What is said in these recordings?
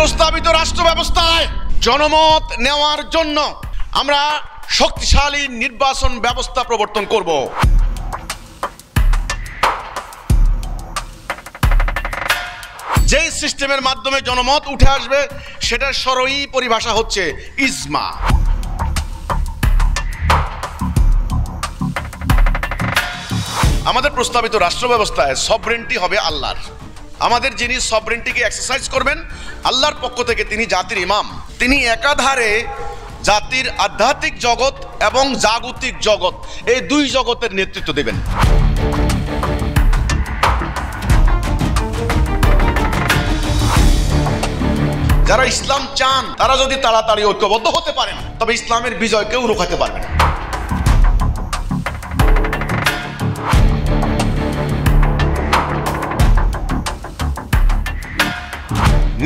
প্রস্তাবিত রাষ্ট্র ব্যবস্থায় জনমত নেওয়ার জন্য আমরা শক্তিশালী নির্বাচন ব্যবস্থা প্রবর্তন করব। যে সিস্টেমের মাধ্যমে জনমত উঠে আসবে সেটার সরই পরিভাষা হচ্ছে ইজমা। আমাদের প্রস্তাবিত রাষ্ট্র ব্যবস্থায় সভরেন্টি হবে আল্লাহর। আমাদের যিনি সভরেন্টিকে এক্সারসাইজ করবেন আল্লাহর পক্ষ থেকে, তিনি জাতির ইমাম। তিনি একাধারে জাতির আধ্যাত্মিক জগৎ এবং জাগতিক জগৎ, এই দুই জগতের নেতৃত্ব দেবেন। যারা ইসলাম চান তারা যদি তাড়াতাড়ি ঐক্যবদ্ধ হতে পারেন তবে ইসলামের বিজয় কেউ রোখাতে পারবে না।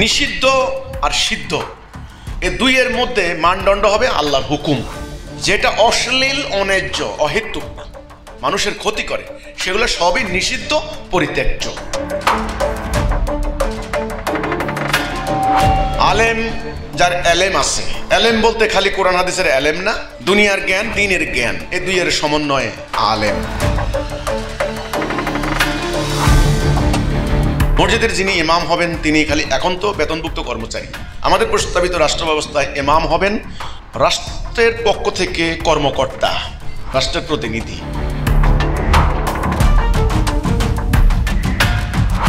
নিষিদ্ধ আর সিদ্ধ এই দুইয়ের মধ্যে মানদণ্ড হবে আল্লাহর হুকুম। যেটা অশ্লীল, অন্যায্য, অহেতুক, মানুষের ক্ষতি করে, সেগুলো সবই নিষিদ্ধ, পরিত্যাজ্য। আলেম, যার এলেম আছে, এলেম বলতে খালি কোরআন হাদিসের এলেম না, দুনিয়ার জ্ঞান, দ্বীনের জ্ঞান, এই দুইয়ের সমন্বয়ে আলেম। মসজিদের যিনি ইমাম হবেন তিনি খালি এখন তো বেতনভুক্ত কর্মচারী। আমাদের প্রস্তাবিত রাষ্ট্র ব্যবস্থায় ইমাম হবেন রাষ্ট্রের পক্ষ থেকে কর্মকর্তা, রাষ্ট্রের প্রতিনিধি।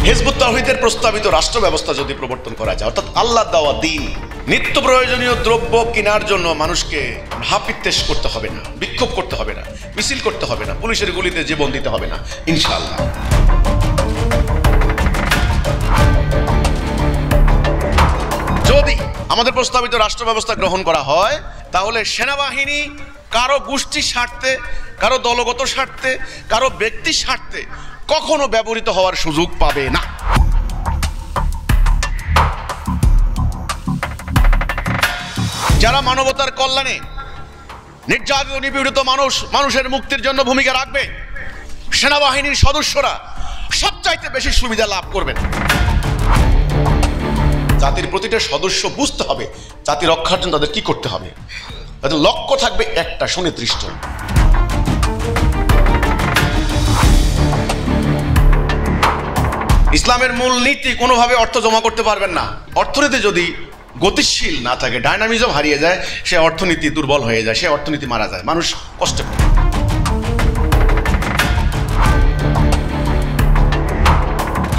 হিজবুত তাওহীদের প্রস্তাবিত রাষ্ট্র ব্যবস্থা যদি প্রবর্তন করা যায়, অর্থাৎ আল্লাহ দেওয়া দ্বীন, নিত্য প্রয়োজনীয় দ্রব্য কেনার জন্য মানুষকে হাপিত্তেশ করতে হবে না, বিক্ষোভ করতে হবে না, মিছিল করতে হবে না, পুলিশের গুলিতে জীবন দিতে হবে না, ইনশাআল্লাহ। যদি আমাদের প্রস্তাবিত রাষ্ট্র ব্যবস্থা গ্রহণ করা হয় তাহলে সেনাবাহিনী কারো গোষ্ঠীর স্বার্থে, কারো দলগত স্বার্থে, কারো ব্যক্তির স্বার্থে কখনো ব্যবহৃত হওয়ার সুযোগ পাবে না। যারা মানবতার কল্যাণে নির্যাতিত নিপীড়িত মানুষের মুক্তির জন্য ভূমিকা রাখবে, সেনাবাহিনীর সদস্যরা সবচাইতে বেশি সুবিধা লাভ করবেন। জাতির প্রতিটা সদস্য বুঝতে হবে জাতি রক্ষার জন্য তাদের কি করতে হবে, তাদের লক্ষ্য থাকবে একটা, সুনির্দিষ্ট। ইসলামের মূল নীতি কোনোভাবে অর্থ জমা করতে পারবেন না। অর্থনীতি যদি গতিশীল না থাকে, ডায়নামিজম হারিয়ে যায়, সে অর্থনীতি দুর্বল হয়ে যায়, সে অর্থনীতি মারা যায়, মানুষ কষ্টে পড়ে।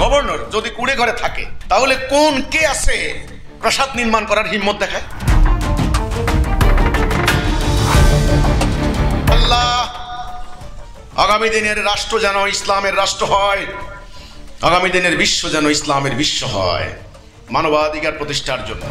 গভর্নর যদি কুড়ে ঘরে থাকে তাহলে কোন কে আছে প্রাসাদ নির্মাণ করার হিম্মত দেখায়? আল্লাহ আগামী দিনের রাষ্ট্র যেন ইসলামের রাষ্ট্র হয়, আগামী দিনের বিশ্ব যেন ইসলামের বিশ্ব হয়, মানবাধিকার প্রতিষ্ঠার জন্য।